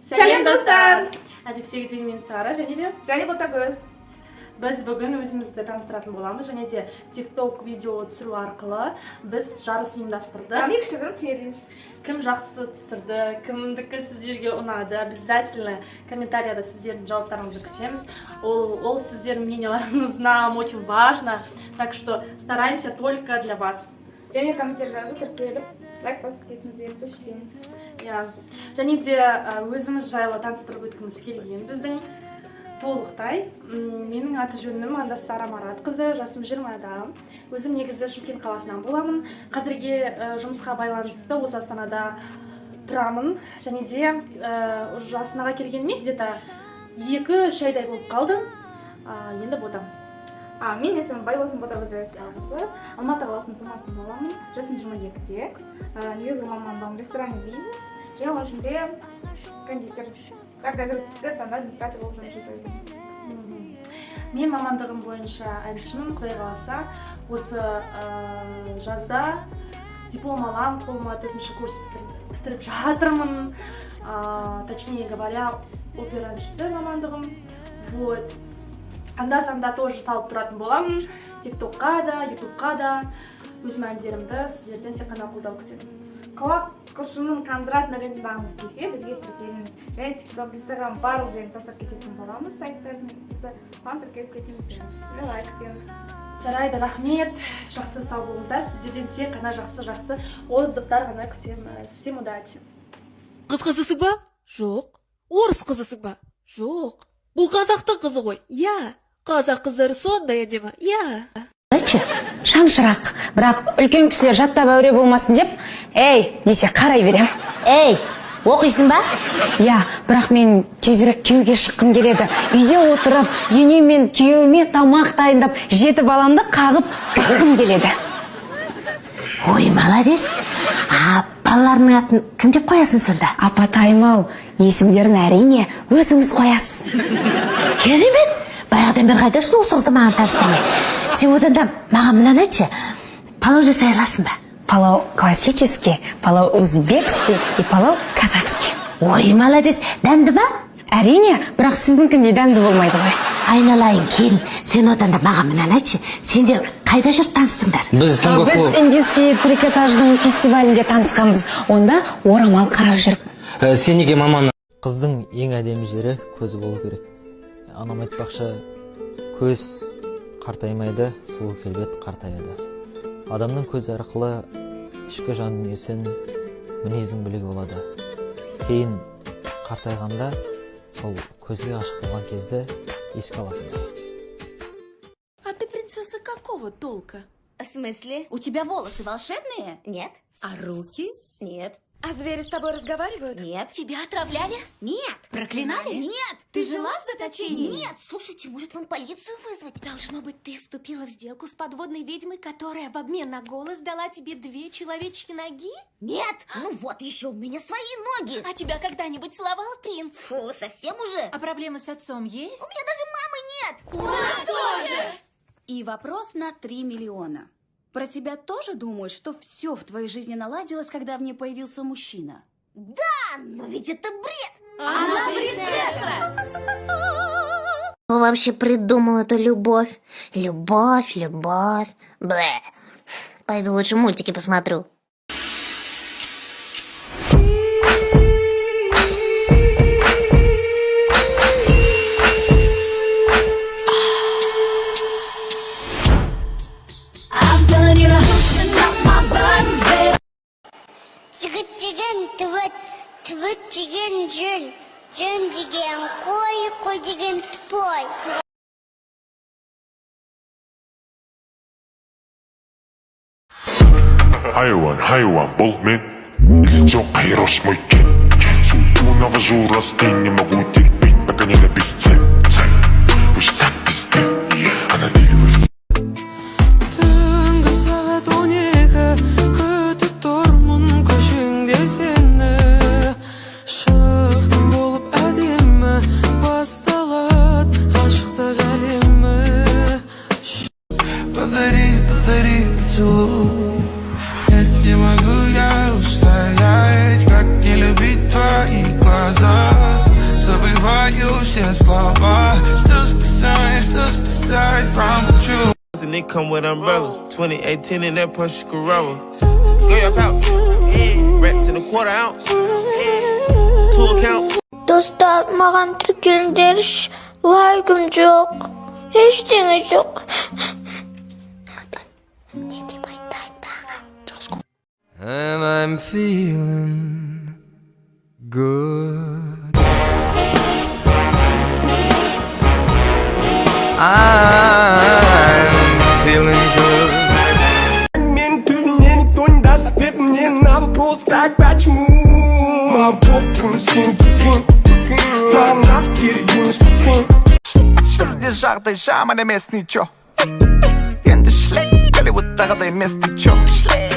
Сәлем достар! Әдеттегідей мен Сара және де Ботагөз. біз бүгін өзімізді таныстыратын боламыз және де TikTok видео түсіру арқылы біз жарыс ұйымдастырдық. Кішігірім челлендж. Кім жақсы түсірді, кімдікі сіздерге ұнады, обязательно комментарияда сіздердің жауаптарыңызды күтеміз. Ол сіздердің мненияларыңыз нам очень важно, так что стараемся только для вас. Және комментарий жазып, тіркеліп, лайк басып кетіңіздер, біз күтеміз. Және де өзіміз жайлы таныстырып өткіміз келген біздің толықтай. Менің аты жөнім анда Сара Маратқызы, жасым 20-да. Өзім негізі Шымкент қаласынан боламын. Қазірге жұмысқа байланысты осы Астанада тұрамын. Және де Астанаға келгеніме где-то 2-3 айдай болып қалдым. Енді ботам. Мен есімім Байбосын Ботагөз Ағызы. Алматы қаласының тумасы боламын. Жасым 22-де. Негізгі мамандығым ресторанный бизнес. Және оның ішінде кондитер. Қазіргі таңда администратор болып жұмыс жасаймын. Мен мамандығым бойынша әншімін, Құдай қаласа. Осы жазда диплом алам, қолыма 4-ші курс бітіріп жатырмын. Точнее говоря, опера әншісі мамандығым. Вот. Анда-санда тоже салып тұратын боламын. TikTokқа да, YouTubeқа да өзім әндерімді сіздерден тек қана қолдау күтемін. Құлақ құршының контрактын арендаңыз келсе, бізге тіркеліңіз. Және TikTok, Instagram барлық жерін тастап кететін боламыз сайттарын. Соған тіркеліп кетіңіздер. Лайк күтеміз. Жарайды, рахмет. Жақсы сау болыңыздар. Сіздерден тек қана жақсы отзывтар ғана күтеміз. Всем удачи. Қыз қызысың ба? Жоқ. Орыс қызысың ба? Жоқ. Бұл қазақтың қызы ғой. Я. Қазақ қыздары сондай әдемі. Я. Шамшырақ, бірақ үлкен кісілер жаттап әуре болмасын деп, ей, десе қарай берем. Ей, оқисың ба? Я, бірақ мен тезірек күйеуге шыққым келеді. Үйде отырып, енем мен күйеуіме тамақ дайындап, жеті баламды қағып баққым келеді. Ой, молодец. Балаларының атын кім деп қоясың сонда? Апатайым-ау, есімдерін әрине өзіңіз қоясыз. Керемет. Баяғыдан бері қайдасың осы қызды маған таныстырмай. Сен одан да маған мынаны айтшы. Палау жасай аласың ба? Палау классический, палау узбекский и палау казахский. Ой, молодец. Дәнді ба? Әрине, бірақ сіздіңкіндей дәнді болмайды ғой. Айналайын, келін. Сен одан да маған мынаны айтшы. Сендер қайда жүріп таныстыңдар? Біз индийский трикотаждың фестивалінде танысқанбыз. Онда орамал қарап жүріп. Сен неге маманы? Қыздың ең әдемі жері көзі болу керек. Анам айтпақшы, көз қартаймайды, сұлу келбет қартаяды. Адамның көз арқылы ішкі жан дүниесін, мінезін білуге болады. Кейін қартайғанда сол көзге ғашық болған кезде еске алатындай. А ты принцесса какого толка? В смысле? У тебя волосы волшебные? Нет. А руки? Нет. А звери с тобой разговаривают? Нет. Тебя отравляли? Нет. Проклинали? Нет. Ты жила в заточении? Нет. Слушайте, может вам полицию вызвать? Должно быть, ты вступила в сделку с подводной ведьмой, которая в обмен на голос дала тебе 2 человечьи ноги? Нет. Ну вот еще у меня свои ноги. А тебя когда-нибудь целовал принц? Фу, совсем уже? А проблемы с отцом есть? У меня даже мамы нет. У нас тоже! И вопрос на 3 миллиона. Про тебя тоже думают, что все в твоей жизни наладилось, когда в ней появился мужчина? Да, но ведь это бред. Она принцесса! Кто вообще придумал эту любовь? Любовь. Блэ. Пойду лучше мультики посмотрю. Твыт деген жөн, жөн деген қой, қой деген тупой. Хайуан, бұл мен. Если чё, айрош мой кен. Суту навожу, раз ты не могу терпеть, пока не напись цель. Вы же так пизды, а на деле вы все. Түнгі сағат 12, күтіп тұрмын көшеңде сені. Шықтың болып әдемі, басталады ғашықтық әлемі. Подари поцелуй. Я не могу я устоять, как не любить твои глаза. you, shit слова. Что сказать, прям хочу. And they come with umbrellas. 2018 in that Porsche Carrera. Go your pouch. Rats in a quarter ounce. 2 accounts. Dostlar, mаған тіркеліңдер, лайкым жоқ, ештеңе жоқ. Не деп айтайын тағы? And I'm feeling good. I'm feeling good. Мен түннен тойдас бетімнен вопрос так почему? Мабокым сен күткен, маған керегін сүткен. Бізде жағдай жаман емес ничо. Енді шлей, Голливудтағыдай емес ничо. Шлей.